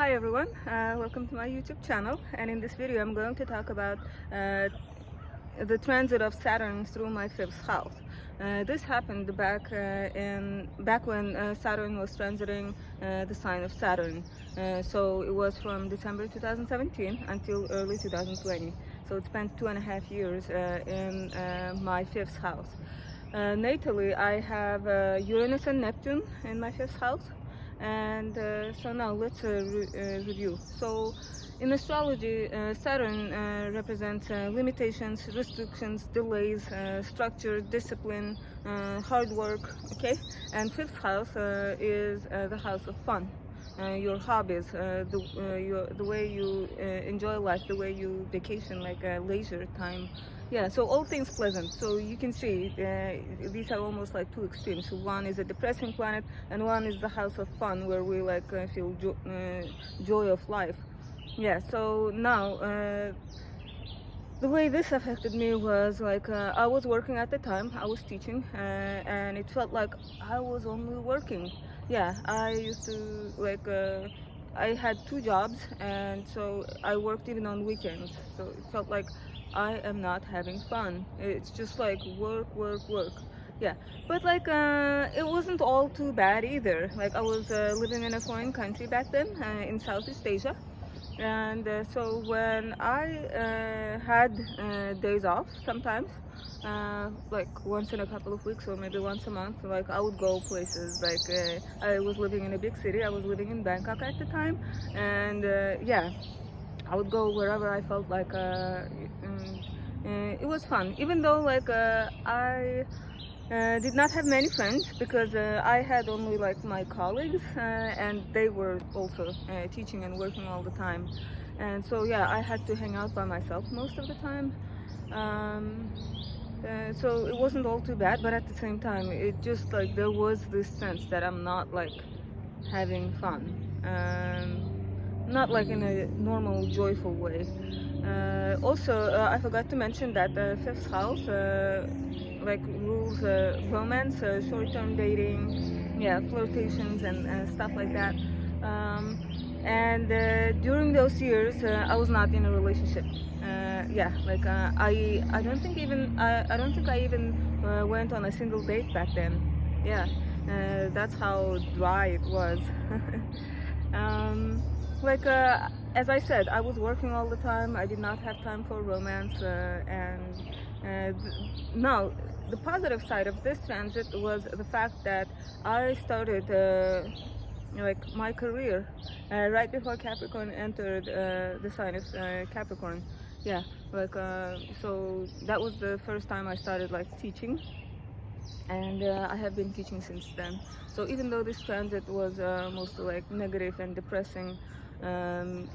Hi everyone, welcome to my YouTube channel, and in this video I'm going to talk about the transit of Saturn through my fifth house. This happened back when Saturn was transiting the sign of Saturn. So it was from December 2017 until early 2020. So it spent 2.5 years in my fifth house. Natally, I have Uranus and Neptune in my fifth house. And so now let's review. So in astrology, Saturn represents limitations, restrictions, delays, structure, discipline, hard work, okay? And fifth house is the house of fun. Your hobbies, the way you enjoy life, the way you vacation, like leisure time. Yeah, so all things pleasant. So you can see these are almost like two extremes. So one is a depressing planet, and one is the house of fun, where we like feel joy of life. Yeah. So now the way this affected me was like I was working at the time. I was teaching, and it felt like I was only working. Yeah, I used to like. I had two jobs, and so I worked even on weekends. So it felt like I am not having fun. It's just like work, work, work. Yeah, but like it wasn't all too bad either. Like I was living in a foreign country back then in Southeast Asia, and so when I had days off sometimes, like once in a couple of weeks or maybe once a month, like I would go places. Like I was living in a big city. I was living in Bangkok at the time, and yeah, I would go wherever I felt like it was fun. Even though like I did not have many friends, because I had only like my colleagues, and they were also teaching and working all the time, and so yeah, I had to hang out by myself most of the time. Um, so it wasn't all too bad, but at the same time, it just like there was this sense that I'm not like having fun. Not like in a normal, joyful way. Also, I forgot to mention that the fifth house like rules romance, short-term dating, yeah, flirtations and stuff like that. Um, and during those years, I was not in a relationship. Yeah, like I don't think I even went on a single date back then. Yeah, that's how dry it was. um, like as I said, I was working all the time. I did not have time for romance, and now the positive side of this transit was the fact that I started like my career right before Capricorn entered the sign of Capricorn. Yeah, like so that was the first time I started like teaching, and I have been teaching since then. So even though this transit was mostly like negative and depressing, um,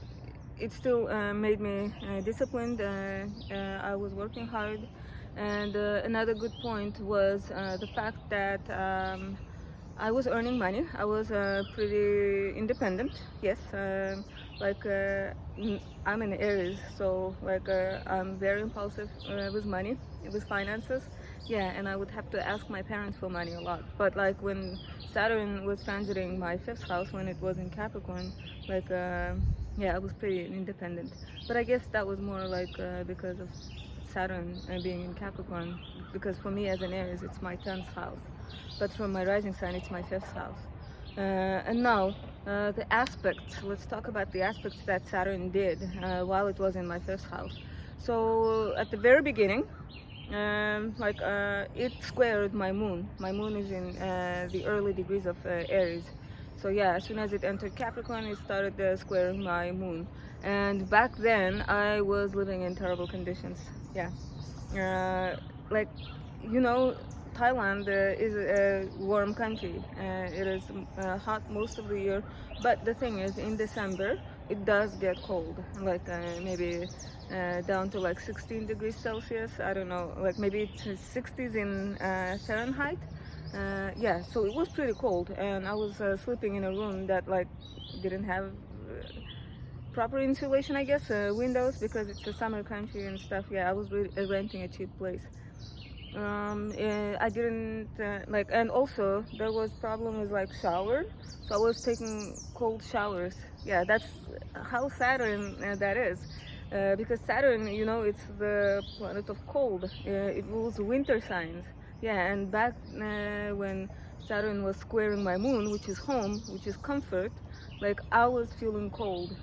it still made me disciplined. I was working hard, and another good point was the fact that I was earning money. I was pretty independent. Yes, like I'm in Aries, so like I'm very impulsive with money, with finances. Yeah, and I would have to ask my parents for money a lot. But like when Saturn was transiting my fifth house, when it was in Capricorn, like yeah, I was pretty independent. But I guess that was more like because of Saturn being in Capricorn. Because for me as an Aries, it's my 10th house. But for my rising sign, it's my fifth house. And now, the aspects. Let's talk about the aspects that Saturn did while it was in my fifth house. So at the very beginning, like it squared my moon. My moon is in the early degrees of Aries. So yeah, as soon as it entered Capricorn, it started squaring my moon. And back then, I was living in terrible conditions. Yeah, like you know, Thailand is a warm country. It is hot most of the year, but the thing is, in December it does get cold, like maybe down to like 16 degrees Celsius. I don't know, like maybe it's 60s in Fahrenheit. Yeah, so it was pretty cold, and I was sleeping in a room that like didn't have proper insulation, I guess, windows, because it's a summer country and stuff. Yeah, I was renting a cheap place. I didn't like, and also there was problem with like shower, so I was taking cold showers. Yeah, that's how Saturn that is, because Saturn, you know, it's the planet of cold. It rules winter signs. Yeah, and back when Saturn was squaring my moon, which is home, which is comfort, like I was feeling cold.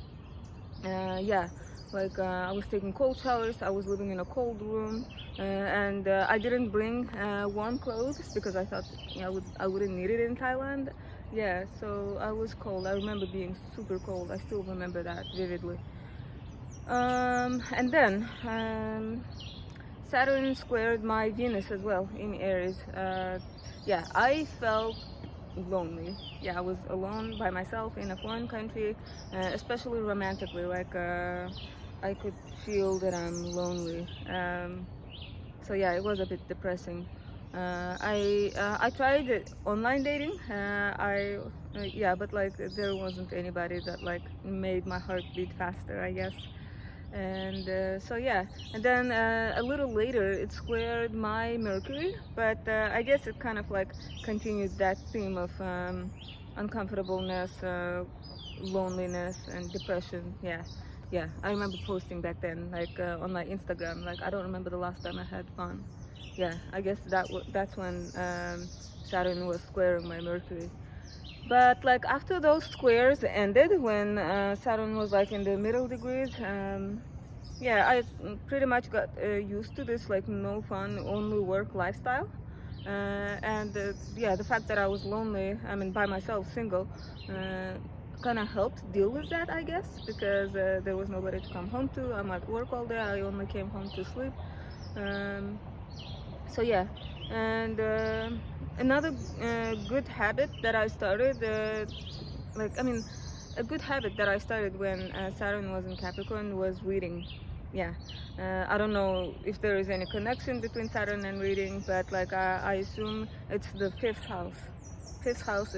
Yeah, like I was taking cold showers. I was living in a cold room, and I didn't bring warm clothes because I thought, yeah, I wouldn't need it in Thailand. Yeah, so I was cold. I remember being super cold. I still remember that vividly. And then Saturn squared my Venus as well in Aries. Yeah, I felt lonely. Yeah, I was alone by myself in a foreign country, especially romantically. Like I could feel that I'm lonely. So yeah, it was a bit depressing. I tried online dating. Yeah, but like there wasn't anybody that like made my heart beat faster, I guess. And so yeah, and then a little later it squared my Mercury, but I guess it kind of like continued that theme of uncomfortableness, loneliness, and depression. Yeah, yeah, I remember posting back then, like on my Instagram, like I don't remember the last time I had fun. Yeah, I guess that's when Saturn was squaring my Mercury. But like after those squares ended, when Saturn was like in the middle degrees, yeah, I pretty much got used to this like no fun, only work lifestyle. And yeah, the fact that I was lonely, I mean by myself, single, kind of helped deal with that, I guess, because there was nobody to come home to. I'm at work all day. I only came home to sleep. Um, so yeah, and another good habit that I started, like I mean, a good habit that I started when Saturn was in Capricorn was reading. Yeah, I don't know if there is any connection between Saturn and reading, but like I assume it's the fifth house. Fifth house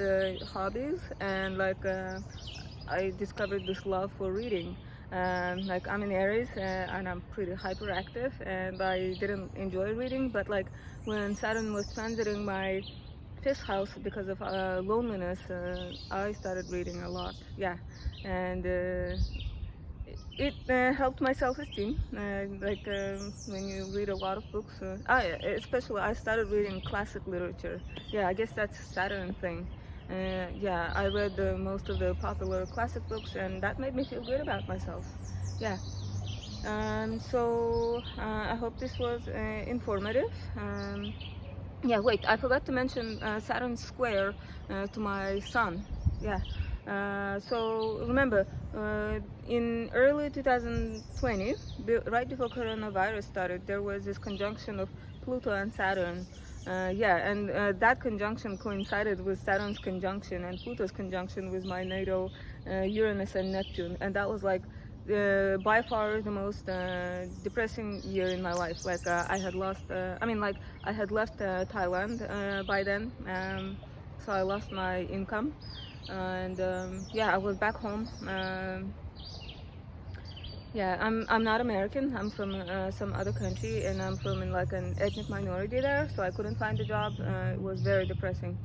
hobbies, and like I discovered this love for reading. Like I'm in Aries and I'm pretty hyperactive, and I didn't enjoy reading, but like when Saturn was transiting my fifth house because of loneliness, I started reading a lot. Yeah, and it helped my self-esteem. Like when you read a lot of books, especially I started reading classic literature. Yeah, I guess that's a Saturn thing. Yeah, I read most of the popular classic books, and that made me feel good about myself. Yeah. So I hope this was informative. Yeah, wait, I forgot to mention Saturn square to my sun. Yeah. So remember, in early 2020, right before coronavirus started, there was this conjunction of Pluto and Saturn. Yeah, and that conjunction coincided with Saturn's conjunction and Pluto's conjunction with my natal Uranus and Neptune, and that was like by far the most depressing year in my life. Like I had lost, I mean, like I had left Thailand by then, so I lost my income, and yeah, I was back home. Yeah, I'm not American. I'm from some other country, and I'm from in like an ethnic minority there, so I couldn't find a job. It was very depressing.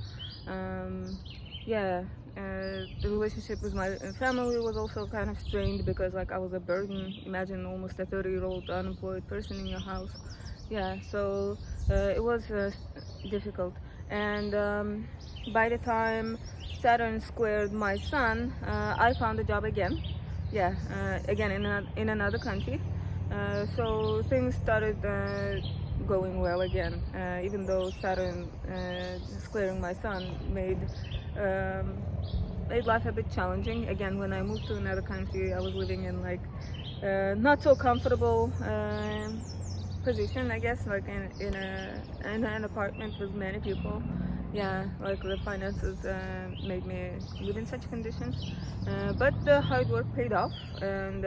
Yeah, the relationship with my family was also kind of strained because like I was a burden. Imagine almost a 30-year-old unemployed person in your house. Yeah, so it was difficult. And by the time Saturn squared my sun, I found a job again. Yeah, again in another country. So things started going well again, even though Saturn squaring my sun um, made life a bit challenging. Again, when I moved to another country, I was living in like not so comfortable position, I guess, like in an apartment with many people. Yeah, like the finances made me live in such conditions, but the hard work paid off, and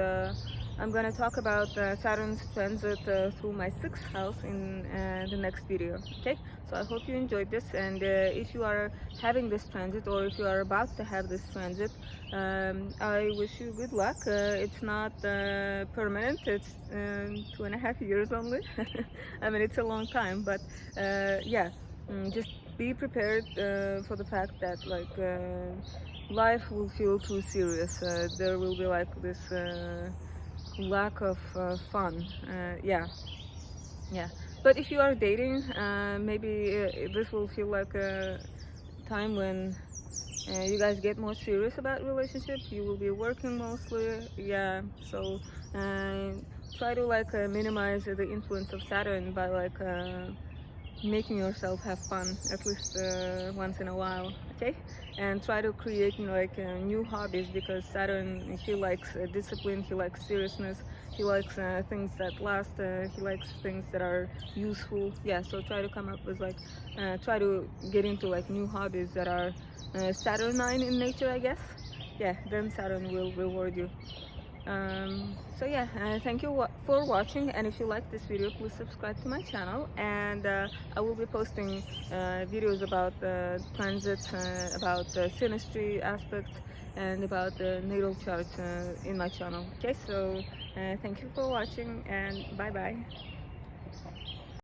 I'm gonna talk about Saturn's transit through my 6th house in the next video. Okay, so I hope you enjoyed this, and if you are having this transit or if you are about to have this transit, I wish you good luck. It's not permanent. It's 2.5 years only. I mean, it's a long time, but yeah, just be prepared for the fact that like life will feel too serious. There will be like this lack of fun. Yeah. But if you are dating, maybe this will feel like a time when you guys get more serious about relationship. You will be working mostly. Yeah. So try to like minimize the influence of Saturn by like making yourself have fun at least once in a while. Okay, and try to create, you know, like new hobbies, because Saturn, he likes discipline, he likes seriousness, he likes things that last, he likes things that are useful. Yeah, so try to come up with like try to get into like new hobbies that are Saturnine in nature, I guess. Yeah, then Saturn will reward you. So yeah, thank you for watching, and if you like this video, please subscribe to my channel, and I will be posting videos about transits, about synastry aspects, and about the natal charts in my channel. Okay, so thank you for watching, and bye bye.